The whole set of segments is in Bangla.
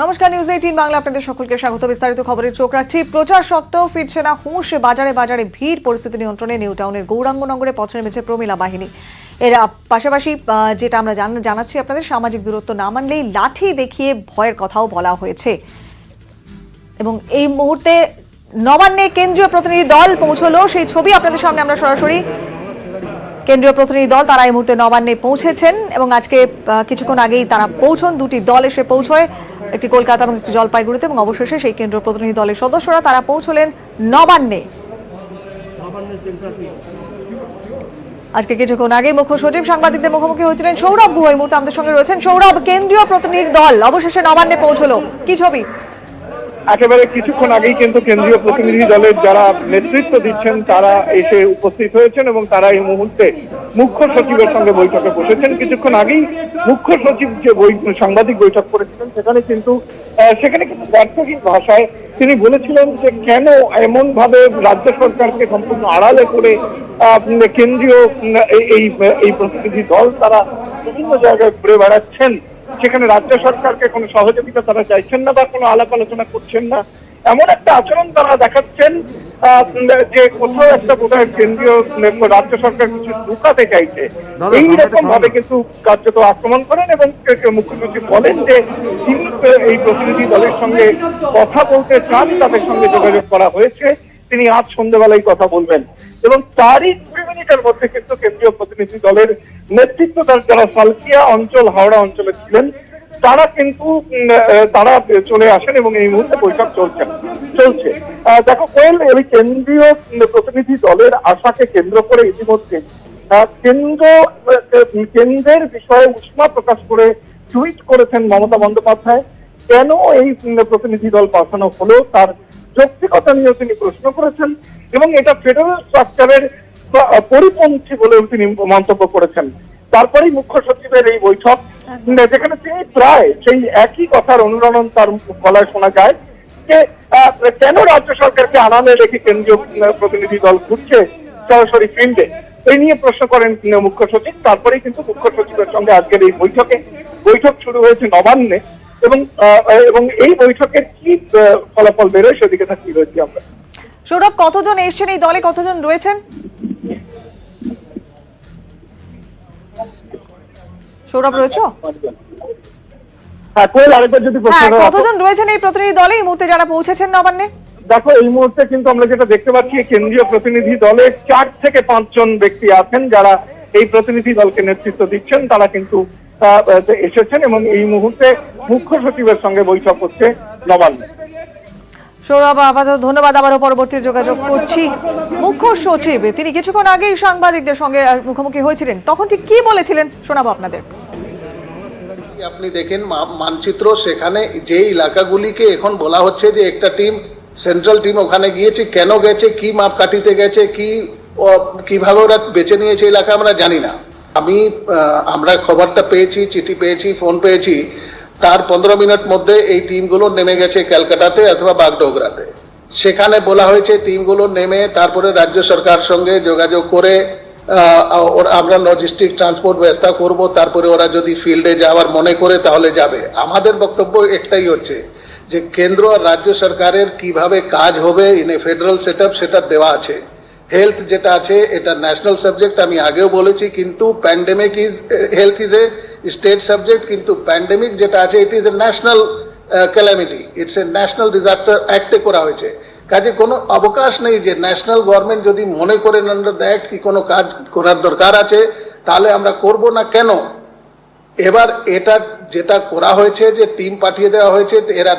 নমস্কার, নিউজ 18 বাংলা আপনাদের সকলকে স্বাগত। বিস্তারিত খবরে চোখ রাখছি। প্রচার সত্ত্বেও ফিরছে না হুঁশ, বাজারে বাজারে ভিড়। পরিস্থিতি নিয়ন্ত্রণে নিউ টাউনের গৌরাঙ্গনগরে পথে নেমেছে প্রমিলা বাহিনী। এর পাশাপাশি যেটা আমরা জানাচ্ছি আপনাদের, সামাজিক দূরত্ব না মানলেই লাঠি দেখিয়ে ভয়ের কথাও বলা হয়েছে। এবং এই মুহূর্তে নবান্নে কেন্দ্রীয় প্রতিনিধি দল পৌঁছলো, সেই ছবি আপনাদের সামনে আমরা সরাসরি। কেন্দ্রীয় প্রতিনিধি দল তারা এই মুহূর্তে নবান্নে পৌঁছেছেন এবং আজকে কিছুক্ষণ আগেই তারা পৌঁছন। দুটি দল এসে পৌঁছয়, একটি কলকাতা এবং একটি জলপাইগুড়িতে, এবং অবশেষে সেই কেন্দ্রীয় প্রতিনিধি দলের সদস্যরা তারা পৌঁছলেন নবান্নে। আজকে কিছুক্ষণ আগে মুখ্য সচিব সাংবাদিকদের মুখোমুখি হয়েছিলেন সৌরভ গুহ। এই মুহূর্তে আমাদের সঙ্গে রয়েছেন সৌরভ। কেন্দ্রীয় প্রতিনিধি দল অবশেষে নবান্নে পৌঁছলো, কি ছবি? একেবারে কিছুক্ষণ আগেই কিন্তু কেন্দ্রীয় প্রতিনিধি দলের যারা নেতৃত্ব দিচ্ছেন তারা এসে উপস্থিত হয়েছেন এবং তারা এই মুহূর্তে মুখ্য সচিবের সঙ্গে বৈঠকে বসেছেন। কিছুক্ষণ আগেই মুখ্য সচিব যে সাংবাদিক বৈঠক করেছিলেন সেখানে কিন্তু বার্তাহীন ভাষায় তিনি বলেছিলেন যে কেন এমন ভাবে রাজ্য সরকারকে সম্পূর্ণ আড়ালে করে কেন্দ্রীয় এই প্রতিনিধি দল তারা বিভিন্ন জায়গায় ঘুরে বেড়াচ্ছেন, সেখানে রাজ্য সরকারকে কোনো সহযোগিতা তারা চাইছেন না বা কোনো আলাপ আলোচনা করছেন না, এমন একটা আচরণ তারা দেখাচ্ছেন যে কোথাও একটা বোধহয় কেন্দ্রীয় রাজ্য সরকার কিছু লুকাতে চাইছে। এইরকম ভাবে কিন্তু কার্যত আক্রমণ করেন এবং মুখ্য সচিব বলেন যে তিনি এই প্রতিনিধি দলের সঙ্গে কথা বলতে চান, তাদের সঙ্গে যোগাযোগ করা হয়েছে, তিনি আজ সন্ধ্যাবেলায় কথা বলবেন। এবং তারই 2 মিনিটের মধ্যে কিন্তু কেন্দ্রীয় প্রতিনিধি দলের নেতৃত্ব যারা সালকিয়া অঞ্চল, হাওড়া অঞ্চলে ছিলেন, তারা কিন্তু তারা চলে আসেন এবং এই মুহূর্তে বৈঠক চলছে। দেখো কোয়েল, এই কেন্দ্রীয় প্রতিনিধি দলের আশাকে কেন্দ্র করে ইতিমধ্যে কেন্দ্রের বিষয়ে উষ্মা প্রকাশ করে টুইট করেছেন মমতা বন্দ্যোপাধ্যায়। কেন এই প্রতিনিধি দল পাঠানো হলো তার যৌক্তিকতা নিয়ে তিনি প্রশ্ন করেছেন এবং এটা ফেডারেল স্ট্রাকচারের পরিপন্থী বলেও তিনি মন্তব্য করেছেন। তারপরেই মুখ্য সচিবের এই বৈঠক, যেখানে তিনি প্রায় সেই একই কথার অনুরণন তার গলায় শোনা যায় যে কেন রাজ্য সরকারকে আড়ালে রেখে কেন্দ্রীয় প্রতিনিধি দল ঘুরছে সরাসরি ফিল্ডে, এই নিয়ে প্রশ্ন করেন মুখ্য সচিব। তারপরেই কিন্তু মুখ্য সচিবের সঙ্গে আজকের এই বৈঠক শুরু হয়েছে নবান্নে এবং এই বৈঠকের কি ফলাফল বেরোয় সেদিকে তাকিয়ে রয়েছি আমরা। সৌরভ, কতজন এসছেন এই দলে, কতজন রয়েছেন? সৌরভ রয়েছে? কতজন রয়েছেন এই প্রতিনিধি দলে এই মুহূর্তে যারা পৌঁছেছেন নবান্নে? দেখো, এই মুহূর্তে কিন্তু আমরা যেটা দেখতে পাচ্ছি, কেন্দ্রীয় প্রতিনিধি দলে 4 থেকে 5 জন ব্যক্তি আছেন যারা এই প্রতিনিধি দলকে নেতৃত্ব দিচ্ছেন। তারা কিন্তু এসেছেন এবং এই মুহূর্তে মুখ্য সচিবের সঙ্গে বৈঠক হচ্ছে নবান্নে। সৌরভ, আপাতত ধন্যবাদ। আবারও পরবর্তী যোগাযোগ করছি। মুখ্য সচিব তিনি কিছুক্ষণ আগেই সাংবাদিকদের সঙ্গে মুখোমুখি হয়েছিলেন, তখন ঠিক কি বলেছিলেন শোনাবো আপনাদের। আপনি দেখেন মানচিত্র, সেখানে যে এলাকাগুলিকে এখন বলা হচ্ছে যে একটা টিম, সেন্ট্রাল টিম ওখানে গিয়েছে, কেন গেছে, কি মাপ কাটিতে গেছে, কিভাবে ওরা বেছে নিয়েছে এলাকা আমরা জানি না। আমরা খবরটা পেয়েছি, চিঠি পেয়েছি, ফোন পেয়েছি, তার 15 মিনিট মধ্যে এই টিমগুলো নেমে গেছে ক্যালকাটাতে অথবা বাগডোগরাতে। সেখানে বলা হয়েছে টিমগুলো নেমে তারপরে রাজ্য সরকার সঙ্গে যোগাযোগ করে আমরা লজিস্টিক ট্রান্সপোর্ট ব্যবস্থা করব, তারপরে ওরা যদি ফিল্ডে যাওয়ার মনে করে তাহলে যাবে। আমাদের বক্তব্য একটাই হচ্ছে যে কেন্দ্র আর রাজ্য সরকারের কিভাবে কাজ হবে ইন এ ফেডারেল সেটআপ সেটা দেওয়া আছে। হেলথ যেটা আছে এটা ন্যাশনাল সাবজেক্ট, আমি আগেও বলেছি, কিন্তু pandemic health is a state subject, কিন্তু প্যান্ডেমিক যেটা আছে it is a national calamity, it's a national disaster অ্যাক্টে করা হয়েছে। কাজে কোনো অবকাশ নেই যে ন্যাশনাল গভর্নমেন্ট যদি মনে করেন আন্ডার দ্য অ্যাক্ট কি কোনো কাজ করার দরকার আছে তাহলে আমরা করব না কেন। এবার এটা যেটা করা হয়েছে যে টিম পাঠিয়ে দেওয়া হয়েছে, এরা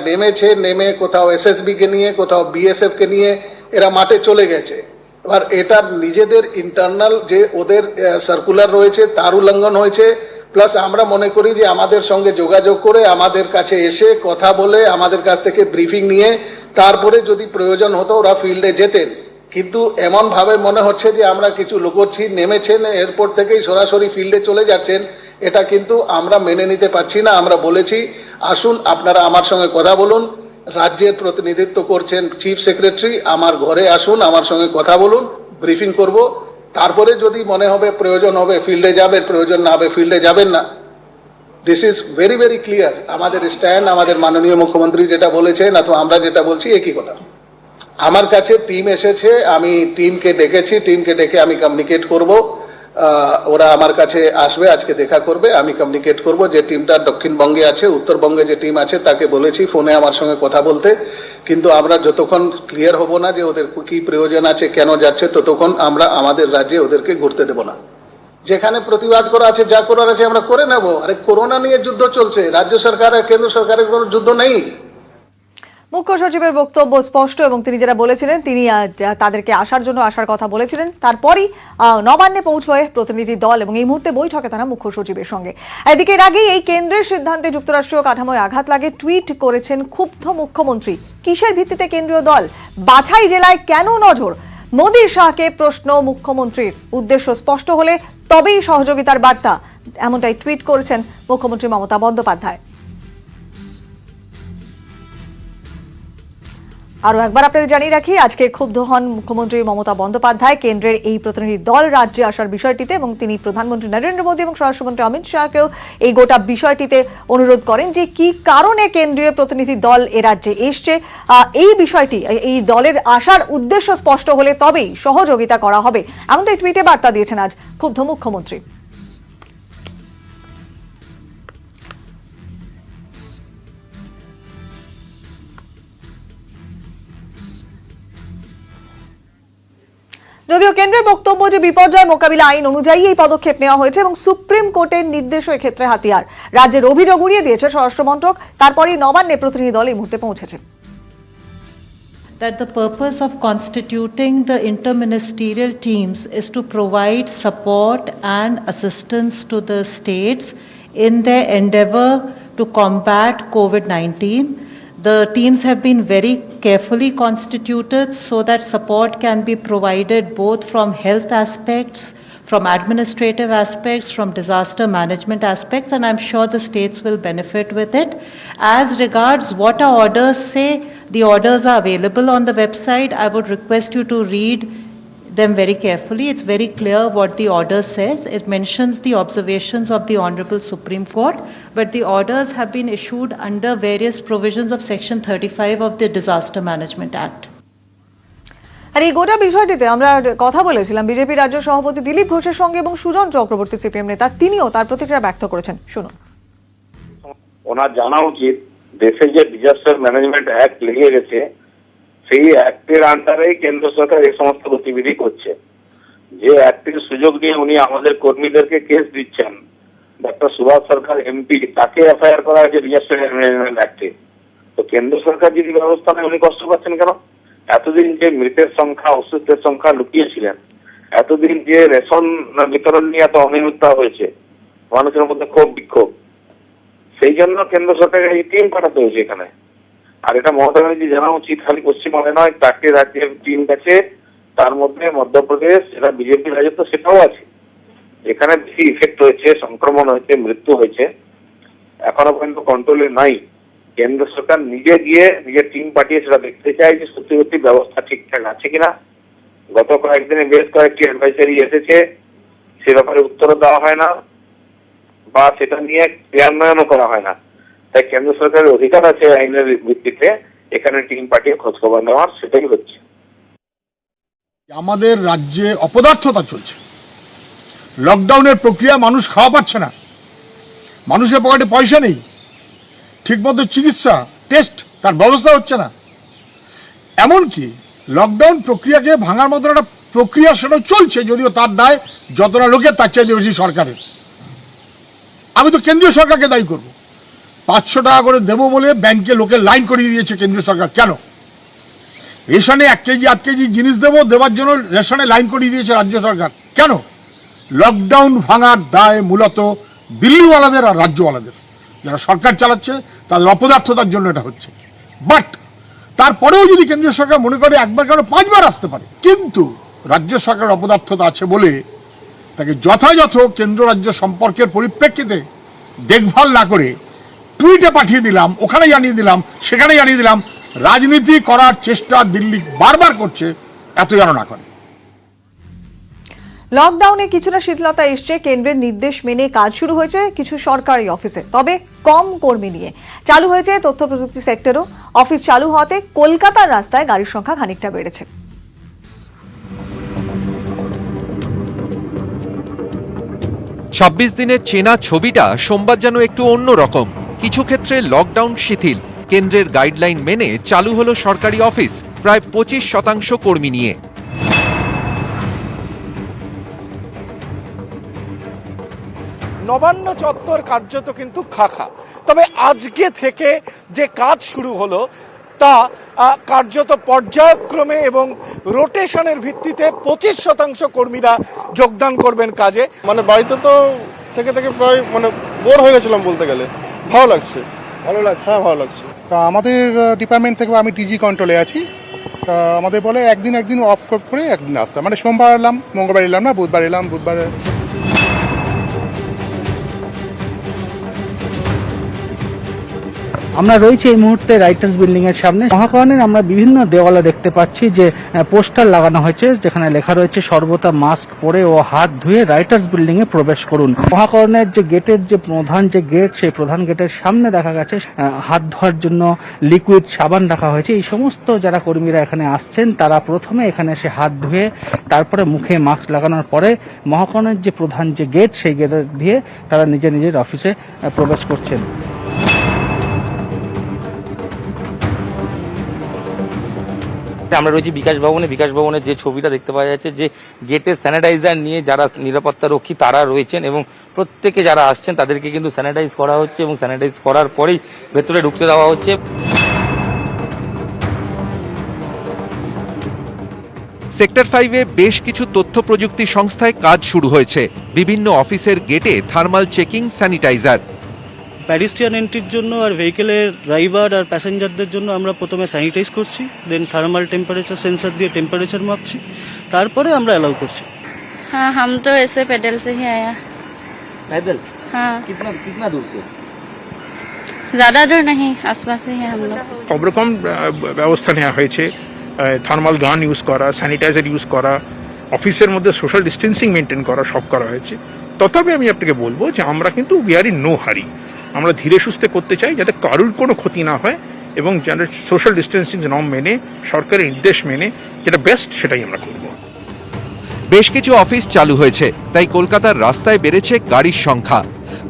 নেমে কোথাও এসএসবি কে নিয়ে, কোথাও বিএসএফ কে নিয়ে এরা মাঠে চলে গেছে। এবার এটা নিজেদের ইন্টারনাল যে ওদের সার্কুলার রয়েছে তার উল্লঙ্ঘন হয়েছে, প্লাস আমরা মনে করি যে আমাদের সঙ্গে যোগাযোগ করে আমাদের কাছে এসে কথা বলে আমাদের কাছ থেকে ব্রিফিং নিয়ে তারপরে যদি প্রয়োজন হতো ওরা ফিল্ডে যেতেন। কিন্তু এমনভাবে মনে হচ্ছে যে আমরা কিছু লুকোচ্ছি, নেমেছেন এয়ারপোর্ট থেকেই সরাসরি ফিল্ডে চলে যাচ্ছেন, এটা কিন্তু আমরা মেনে নিতে পারছি না। আমরা বলেছি আসুন আপনারা আমার সঙ্গে কথা বলুন, রাজ্যের প্রতিনিধিত্ব করছেন চিফ সেক্রেটারি, আমার ঘরে আসুন, আমার সঙ্গে কথা বলুন, ব্রিফিং করব, তারপরে যদি মনে হবে প্রয়োজন হবে ফিল্ডে যাবেন, প্রয়োজন না হবে ফিল্ডে যাবেন না। This is very very clear. আমাদের স্ট্যান্ড, আমাদের মাননীয় মুখ্যমন্ত্রী যেটা বলেছেন অথবা আমরা যেটা বলছি একই কথা। আমার কাছে টিম এসেছে, আমি টিমকে ডেকেছি, টিমকে ডেকে আমি কমিউনিকেট করব, ওরা আমার কাছে আসবে, আজকে দেখা করবে, আমি কমিউনিকেট করব। যে টিমটা দক্ষিণবঙ্গে আছে, উত্তরবঙ্গে যে টিম আছে তাকে বলেছি ফোনে আমার সঙ্গে কথা বলতে, কিন্তু আমরা যতক্ষণ ক্লিয়ার হব না যে ওদের কি প্রয়োজন আছে, কেন যাচ্ছে, ততক্ষণ আমরা আমাদের রাজ্যে ওদেরকে ঘুরতে দেব না। যেখানে প্রতিবাদ করা আছে, যা করার আছে আমরা করে নেব। আরে করোনা নিয়ে যুদ্ধ চলছে, রাজ্য সরকার আর কেন্দ্র সরকারের কোনো যুদ্ধ নেই। মুখ্য সচিবের বক্তব্য স্পষ্ট এবং তিনি যেটা বলেছিলেন, তিনি তাদেরকে আসার জন্য আসার কথা বলেছিলেন। তারপরই নবান্নে পৌঁছয় প্রতিনিধি দল এবং এই মুহূর্তে বৈঠকে তারা মুখ্য সচিবের সঙ্গে। এদিকে এর আগেই এই কেন্দ্রের সিদ্ধান্তে যুক্তরাষ্ট্রীয় কাঠামোয় আঘাত লাগে টুইট করেছেন ক্ষুব্ধ মুখ্যমন্ত্রী। কিসের ভিত্তিতে কেন্দ্রীয় দল? বাছাই জেলায় কেন নজর? মোদী শাহকে প্রশ্ন মুখ্যমন্ত্রীর। উদ্দেশ্য স্পষ্ট হলে তবেই সহযোগিতার বার্তা, এমনটাই টুইট করেছেন মুখ্যমন্ত্রী মমতা বন্দ্যোপাধ্যায়। আরো একবার আপনাদের জানিয়ে রাখি, আজকে ক্ষুব্ধ হন মুখ্যমন্ত্রী মমতা বন্দ্যোপাধ্যায় কেন্দ্রের এই প্রতিনিধি দল রাজ্যে আসার বিষয়টিতে, এবং তিনি প্রধানমন্ত্রী নরেন্দ্র মোদী এবং স্বরাষ্ট্রমন্ত্রী অমিত শাহকেও এই গোটা বিষয়টিতে অনুরোধ করেন যে কি কারণে কেন্দ্রীয় প্রতিনিধি দল এ রাজ্যে এসছে। এই বিষয়টি, এই দলের আসার উদ্দেশ্য স্পষ্ট হলে তবেই সহযোগিতা করা হবে, এমনটাই টুইটে বার্তা দিয়েছেন আজ ক্ষুব্ধ মুখ্যমন্ত্রী। যদিও কেন্দ্রের বক্তব্য যে বিপর্যয় মোকাবিলা আইন অনুযায়ী এই পদক্ষেপ নেওয়া হয়েছে এবং সুপ্রিম কোর্টের নির্দেশও এক্ষেত্রে হাতিয়ার। রাজ্যের অভিযোগ উড়িয়ে দিয়েছে স্বরাষ্ট্র মন্ত্রক, তারপরই নবান্নে প্রতিনিধি দল এই মুহূর্তে পৌঁছেছে। That the purpose of constituting the interministerial teams is to provide support and assistance to the states in their endeavor to combat COVID-19. The teams have been very carefully constituted so that support can be provided both from health aspects, from administrative aspects, from disaster management aspects, and I'm sure the states will benefit with it. As regards what our orders say, the orders are available on the website. I would request you to read them very carefully. It's very clear what the order says. It mentions the observations of the Honorable Supreme Court, but the orders have been issued under various provisions of Section 35 of the Disaster Management Act. আর এই গোটা বিষয়টিতে আমরা কথা বলেছিলাম বিজেপি রাজ্য সভাপতি দিলীপ ঘোষের সঙ্গে এবং সুজন চক্রবর্তী সিপিএম নেতা, তিনিও তার প্রতিক্রিয়া ব্যক্ত করেছেন। শুনুন। ওনার জানা উচিত দেশে যে ডিজাস্টার ম্যানেজমেন্ট অ্যাক্ট লেগে গেছে, সেই অ্যাক্টের আন্ডারেই কেন্দ্র সরকার এই সমস্ত গতিবিধি করছে। যে অ্যাক্টের সুযোগ নিয়ে উনি আমাদের কর্মীদেরকে কেস দিচ্ছেন, ডক্টর সুভাষ সরকার এমপি, তাকে এফআইআর করা হয়েছে ডিজাস্টার ম্যানেজমেন্ট অ্যাক্টে। তো কেন্দ্র সরকার যদি ব্যবস্থা নেয় উনি কষ্ট পাচ্ছেন কেন? এতদিন যে মৃতের সংখ্যা, অসুস্থের সংখ্যা লুকিয়েছিলেন, এতদিন যে রেশন বিতরণ নিয়ে এত অনিয়মিততা হয়েছে, মানুষের মধ্যে ক্ষোভ বিক্ষোভ, সেই জন্য কেন্দ্র সরকারের এই টিম পাঠাতে হয়েছে এখানে। আর এটা মমতা ব্যানার্জি জানা উচিত, খালি পশ্চিমবঙ্গে নয়, 4টি রাজ্যের টিম গেছে, তার মধ্যে মধ্যপ্রদেশ, যেটা বিজেপি রাজত্ব, সেটাও আছে। যেখানে বেশি ইফেক্ট হয়েছে, সংক্রমণ হয়েছে, মৃত্যু হয়েছে, এখনো পর্যন্ত কন্ট্রোলে নাই। কেন্দ্র সরকার নিজে গিয়ে নিজের টিম পাঠিয়ে সেটা দেখতে চায় যে সত্যি সত্যি ব্যবস্থা ঠিকঠাক আছে কিনা। গত কয়েকদিনে বেশ কয়েকটি অ্যাডভাইসারি এসেছে, সে ব্যাপারে উত্তরও দেওয়া হয় না বা সেটা নিয়ে ক্রিয়ান্বয়নও করা হয় না। তাই কেন্দ্র সরকারের অধিকার আছে আইনের ভিত্তিতে এখানে টিম পাঠিয়ে খোঁজখবর নেওয়ার, সেটাই হচ্ছে। আমাদের রাজ্যে অপদার্থতা চলছে, লকডাউনের প্রক্রিয়া, মানুষ খাওয়া পাচ্ছে না, মানুষের পকেটে পয়সা নেই, ঠিকমতো চিকিৎসা, টেস্ট, তার ব্যবস্থা হচ্ছে না। এমনকি লকডাউন প্রক্রিয়াকে ভাঙার মতো একটা প্রক্রিয়া সেটা চলছে, যদিও তার দায় যতটা লোকের তার চাইতে বেশি সরকারের। আমি তো কেন্দ্রীয় সরকারকে দায়ী করব। 500 টাকা করে দেবো বলে ব্যাংকে লোকের লাইন করিয়ে দিয়েছে কেন্দ্রীয় সরকার। কেন? রেশনে 1 কেজি 8 কেজি জিনিস দেওয়ার জন্য রেশনে লাইন করিয়ে দিয়েছে রাজ্য সরকার। কেন? লকডাউন ভাঙার দায় মূলত দিল্লিওয়ালাদের আর রাজ্যওয়ালাদের, যারা সরকার চালাচ্ছে তাদের অপদার্থতার জন্য এটা হচ্ছে। বাট তারপরেও যদি কেন্দ্রীয় সরকার মনে করে একবার কেন 5 বার আসতে পারে, কিন্তু রাজ্য সরকারের অপদার্থতা আছে বলে তাকে যথাযথ কেন্দ্র রাজ্য সম্পর্কের পরিপ্রেক্ষিতে দেখভাল না করে টুইটে পাঠিয়ে দিলাম, ওখানে জানিয়ে দিলাম, সেখানে জানিয়ে দিলাম, রাজনীতি করার চেষ্টা দিল্লি বারবার করছে, এত যেন না করে। লকডাউনে কিছুটা শীতলতা এসছে, কেন্দ্রের নির্দেশ মেনে কাজ শুরু হয়েছে কিছু সরকারি অফিসে, তবে কম কর্মী নিয়ে। চালু হয়েছে তথ্য প্রযুক্তি সেক্টরও। অফিস চালু হওয়াতে কলকাতার রাস্তায় গাড়ির সংখ্যা খানিকটা বেড়েছে। ২৬ দিনের চেনা ছবিটা সোমবার যেন একটু অন্যরকম। কিছু ক্ষেত্রে লকডাউন শিথিল, কেন্দ্রের গাইডলাইন মেনে চালু হলো সরকারি অফিস প্রায় ২৫% কর্মী নিয়ে। নবান্ন চত্বর কার্যত কিন্তু খাখা, তবে আজকে থেকে যে কাজ শুরু হলো তা কার্যত পর্যায়ক্রমে এবং রোটেশনের ভিত্তিতে ২৫% কর্মীরা যোগদান করবেন কাজে। মানে বাড়িতে তো থেকে প্রায় বোর হয়ে গেছিলাম বলতে গেলে। ভালো লাগছে। হ্যাঁ, ভালো লাগছে। তা আমাদের ডিপার্টমেন্ট থেকে, আমি টিজি কন্ট্রোলে আছি, তা আমাদের বলে একদিন অফ করে একদিন আসতে, মানে সোমবার এলাম, মঙ্গলবার এলাম না, বুধবার এলাম, বুধবার। আমরা রয়েছে এই মুহূর্তে রাইটার্স বিল্ডিং এর সামনে। মহাকরণের আমরা বিভিন্ন দেওয়ালে দেখতে পাচ্ছি যে পোস্টার লাগানো হয়েছে, যেখানে লেখা রয়েছে সর্বদা মাস্ক পরে ও হাত ধুয়ে রাইটার্স বিল্ডিং এ প্রবেশ করুন। মহাকরণের যে গেটের যে প্রধান যে গেট, সেই প্রধান গেটের সামনে দেখা গেছে হাত ধোয়ার জন্য লিকুইড সাবান রাখা হয়েছে। এই সমস্ত যারা কর্মীরা এখানে আসছেন তারা প্রথমে এখানে এসে হাত ধুয়ে তারপরে মুখে মাস্ক লাগানোর পরে মহাকরণের যে প্রধান যে গেট, সেই গেট দিয়ে তারা নিজের অফিসে প্রবেশ করছেন। আমরা রয়েছি বিকাশ ভবনের যে ছবিটা দেখতে পাওয়া যাচ্ছে, যে গেটে স্যানিটাইজার নিয়ে যারা নিরাপত্তা রক্ষী তারা রয়েছেন এবং প্রত্যেকে যারা আসছেন তাদেরকে কিন্তু স্যানিটাইজ করা হচ্ছে এবং স্যানিটাইজ করার পরেই ভেতরে ঢুকতে দেওয়া হচ্ছে। সেক্টর 5-এ বেশ কিছু তথ্য প্রযুক্তি সংস্থায় কাজ শুরু হয়েছে। বিভিন্ন অফিসের গেটে থার্মাল চেকিং, স্যানিটাইজার। প্যাডিস্ট্রিয়ান এন্ট্রির জন্য আর ভেহিকেলের ড্রাইভার আর প্যাসেঞ্জারদের জন্য আমরা প্রথমে স্যানিটাইজ করছি, দেন থার্মাল টেম্পারেচার সেন্সর দিয়ে টেম্পারেচার মাপছি, তারপরে আমরা অ্যালাউ করছি। हाँ, हम तो ऐसे पैदल से ही आया। पैदल? हाँ। कितना दूर से? ज्यादा दूर नहीं, आसपास ही है हम लोग। সব রকম ব্যবস্থা নেওয়া হয়েছে। থার্মাল গান ইউজ করা, স্যানিটাইজার ইউজ করা, অফিসের মধ্যে সোশ্যাল ডিস্টেন্সিং মেনটেন করা, সব করা হয়েছে। তথাপি আমি আপনাকে বলবো যে আমরা কিন্তু উই আর ইন নো হারি। আমরা ধীরে সুস্থে করতে চাই যাতে কারুর কোনো ক্ষতি না হয় এবং যারা সোশ্যাল ডিস্টেন্সিং নর্ম মেনে, সরকারের নির্দেশ মেনে যেটা বেস্ট সেটাই আমরা করব। বেশ কিছু অফিস চালু হয়েছে, তাই কলকাতার রাস্তায় বেড়েছে গাড়ির সংখ্যা।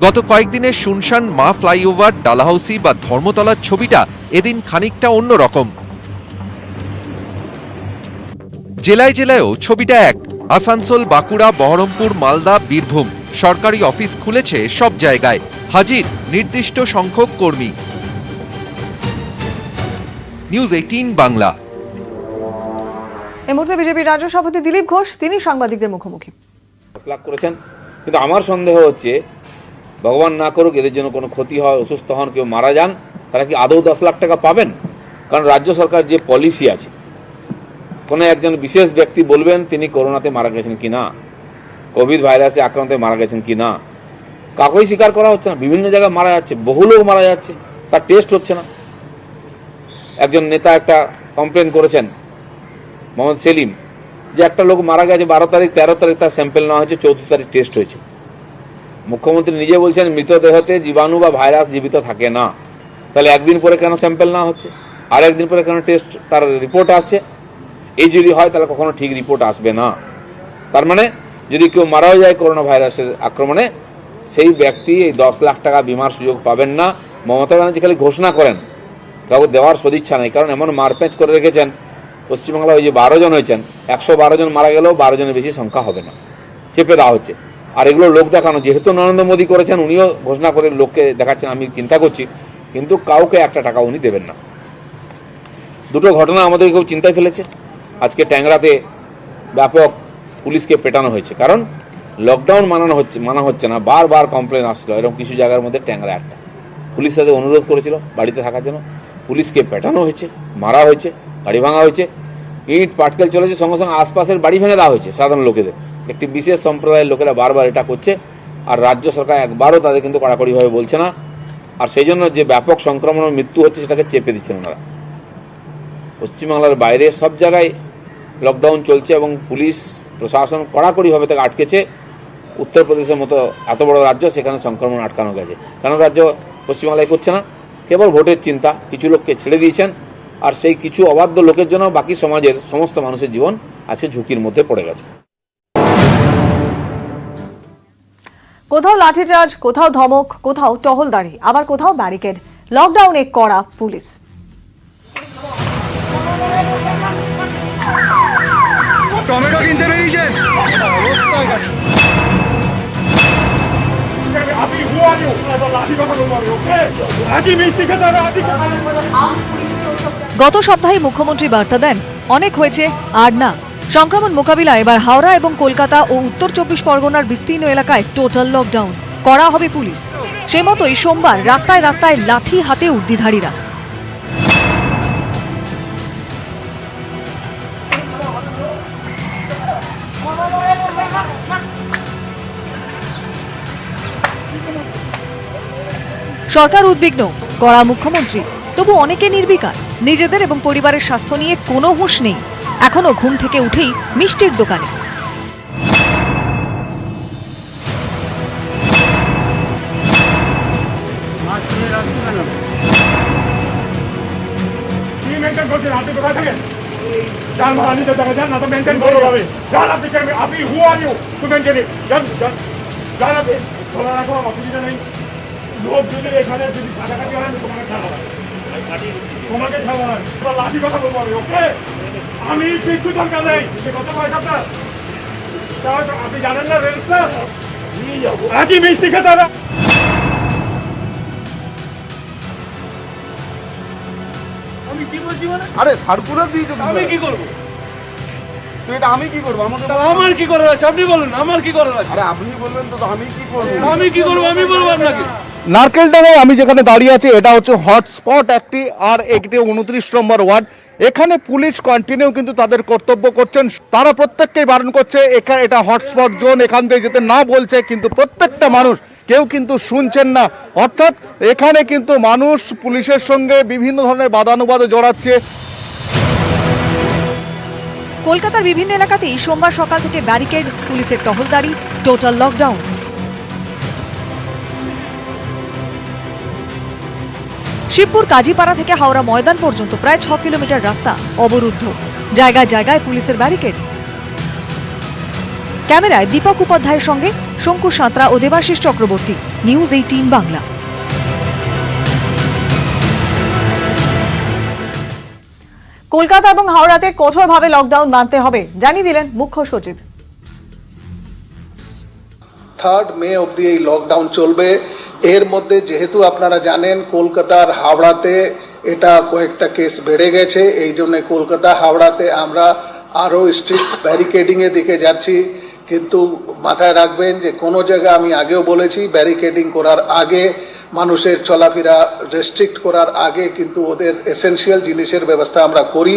গত কয়েকদিনের শুনশান মা ফ্লাইওভার, ডালাহাউসি বা ধর্মতলার ছবিটা এদিন খানিকটা অন্যরকম। জেলায় জেলায়ও ছবিটা এক। আসানসোল, বাঁকুড়া, বহরমপুর, মালদা, বীরভূম সরকারি অফিস খুলেছে সব জায়গায়। হাজির নির্দিষ্ট সংখ্যক কর্মী। নিউজ 18 বাংলা। এই মুহূর্তে বিজেপির রাজ্য সভাপতি দিলীপ ঘোষ, তিনি সাংবাদিকদের মুখোমুখি। 10 লাখ করেছেন, কিন্তু আমার সন্দেহ হচ্ছে ভগবান না করুক এদের জন্য কোনো ক্ষতি হয়, অসুস্থ হন, কেউ মারা যান, তারা কি আদৌ 10 লাখ টাকা পাবেন? কারণ রাজ্য সরকার যে পলিসি আছে, কোনো একজন বিশেষ ব্যক্তি বলবেন তিনি করোনাতে মারা গেছেন কিনা, কোভিড ভাইরাসে আক্রান্ত মারা গেছেন কিনা, কাউকেই স্বীকার করা হচ্ছে না। বিভিন্ন জায়গায় মারা যাচ্ছে, বহু লোক মারা যাচ্ছে, তার টেস্ট হচ্ছে না। একজন নেতা একটা কমপ্লেন করেছেন, মোহাম্মদ সেলিম, যে একটা লোক মারা গেছে 12 তারিখ, 13 তারিখ তার স্যাম্পেল নেওয়া হয়েছে, 14 তারিখ টেস্ট হয়েছে। মুখ্যমন্ত্রী নিজে বলছেন মৃতদেহতে জীবাণু বা ভাইরাস জীবিত থাকে না, তাহলে একদিন পরে কেন স্যাম্পেল নেওয়া হচ্ছে, আর একদিন পরে কেন টেস্ট তার রিপোর্ট আসছে? এই যদি হয় তাহলে কখনো ঠিক রিপোর্ট আসবে না। তার মানে যদি কেউ মারাও যায় করোনা ভাইরাসের আক্রমণে, সেই ব্যক্তি এই 10 লাখ টাকা বিমার সুযোগ পাবেন না। মমতা ব্যানার্জি খালি ঘোষণা করেন, কাউকে দেওয়ার সদিচ্ছা নেই। কারণ এমন মারপ্যাঁচ করে রেখেছেন পশ্চিমবাংলায়, ওই যে 12 জন হয়েছেন, 112 জন মারা গেলেও 12 জনের বেশি সংখ্যা হবে না, চেপে দেওয়া হচ্ছে। আর এগুলো লোক দেখানো, যেহেতু নরেন্দ্র মোদী করেছেন, উনিও ঘোষণা করে লোককে দেখাচ্ছেন আমি চিন্তা করছি, কিন্তু কাউকে একটা টাকা উনি দেবেন না। দুটো ঘটনা আমাদের খুব চিন্তায় ফেলেছে। আজকে ট্যাংরাতে ব্যাপক পুলিশকে পেটানো হয়েছে, কারণ লকডাউন মানা হচ্ছে না। বারবার কমপ্লেন আসছিল, এরকম কিছু জায়গার মধ্যে ট্যাংরা একটা পুলিশ তাদের অনুরোধ করেছিল বাড়িতে থাকার জন্য, পুলিশকে পেটানো হয়েছে, মারা হয়েছে, গাড়ি ভাঙা হয়েছে, ইট পাটকেল চলেছে, সঙ্গে সঙ্গে আশপাশের বাড়ি ভেঙে দেওয়া হয়েছে সাধারণ লোকেদের। একটি বিশেষ সম্প্রদায়ের লোকেরা বারবার এটা করছে, আর রাজ্য সরকার একবারও তাদের কিন্তু কড়াকড়িভাবে বলছে না। আর সেই জন্য যে ব্যাপক সংক্রমণ ও মৃত্যু হচ্ছে সেটাকে চেপে দিচ্ছেন ওনারা। পশ্চিমবাংলার বাইরে সব জায়গায় লকডাউন চলছে এবং পুলিশ প্রশাসন কড়াকড়িভাবে তাকে আটকেছে। উত্তরপ্রদেশের মতো এত বড় রাজ্য, সেখানে সংক্রমণ আটকানো গেছে। কেন রাজ্য পশ্চিমবাংলায় করছে না? কেবল ভোটের চিন্তা, কিছু লোককে ছেড়ে দিয়েছেন, আর সেই কিছু অবাধ্য লোকের জন্য বাকি সমাজের সমস্ত মানুষের জীবন আছে ঝুঁকির মধ্যে পড়ে গেছে। কোথাও লাঠিচার্জ, কোথাও ধমক, কোথাও টহলদারি, আবার কোথাও ব্যারিকেড। লকডাউনে কড়া পুলিশ। টমেটো কিনতে বেরিয়েছেন? গত সপ্তাহে মুখ্যমন্ত্রী বার্তা দেন, অনেক হয়েছে, আর না। সংক্রমণ মোকাবিলা এবার হাওড়া এবং কলকাতা ও উত্তর 24 পরগনার বিস্তীর্ণ এলাকায় টোটাল লকডাউন করা হবে পুলিশ। সে মতোই সোমবার রাস্তায় রাস্তায় লাঠি হাতে উর্দিধারীরা। সরকার উদ্বিগ্ন, কড়া মুখ্যমন্ত্রী, তবু অনেকে নির্বিকার। নিজেদের এবং পরিবারের স্বাস্থ্য নিয়ে কোনো হুঁশ নেই। এখনো ঘুম থেকে উঠেই মিষ্টির দোকানে। লোক যদি এখানে যদি কাছাকাছি হয় তোমাকে খাওয়া তোমাকে খাওয়া লাঠি কথা বলবো আমি। ওকে, আমি কিছু দরকার নেই। কত পয়সা আপনার? আপনি জানেন না রেলটা একই মিষ্টি খেতে হবে। আমি কি বলছি মানে? আরে সার্কুলার দিয়েছো, আমি কি করবো? তো এটা আমি কি করবো? আমাকে আমার কি করার আছে আপনি বলুন, আমার কি করার আছে? আরে আপনি বলবেন তো আমি কি করবো? আমি কি করবো আমি বলবো আপনাকে? নারকেলডাঙ্গায় আমি যেখানে দাঁড়িয়ে আছি, এটা হচ্ছে হটস্পট একটি, আর একটি 29 নম্বর ওয়ার্ড। এখানে পুলিশ কন্টিনিউ কিন্তু তাদের কর্তব্য করছেন। তারা প্রত্যেককেই বারণ করছে, এখানে এটা হটস্পট জোন, এখান থেকে যেতে না বলছে, কিন্তু প্রত্যেকটা মানুষ কেউ কিন্তু শুনছেন না। অর্থাৎ এখানে কিন্তু মানুষ পুলিশের সঙ্গে বিভিন্ন ধরনের বাদানুবাদে জড়াচ্ছে। কলকাতার বিভিন্ন এলাকাতেই সোমবার সকাল থেকে ব্যারিকেড, পুলিশের টহলদারি, টোটাল লকডাউন। শিবপুর কাজীপাড়া থেকে হাওড়া ময়দান পর্যন্ত প্রায় 6 কিলোমিটার রাস্তা অবরুদ্ধ। জায়গায় জায়গায় পুলিশের ব্যারিকেড। ক্যামেরায় দীপক উপাধ্যায়ের সঙ্গে শঙ্কু সাঁতরা ও দেবাশিস চক্রবর্তী, নিউজ 18 বাংলা। কলকাতা এবং হাওড়াতে কঠোরভাবে লকডাউন মানতে হবে জানিয়ে দিলেন মুখ্য সচিব। 3 মে অবধি এই লকডাউন চলবে। এর মধ্যে যেহেতু আপনারা জানেন কলকাতার হাওড়াতে এটা কয়েকটা কেস বেড়ে গেছে, এই জন্য কলকাতা হাওড়াতে আমরা আরও স্ট্রিক্ট ব্যারিকেডিংয়ের দিকে যাচ্ছি। কিন্তু মাথায় রাখবেন যে কোনো জায়গায়, আমি আগেও বলেছি, ব্যারিকেডিং করার আগে, মানুষের চলাফেরা রেস্ট্রিক্ট করার আগে কিন্তু ওদের এসেনশিয়াল জিনিসের ব্যবস্থা আমরা করি।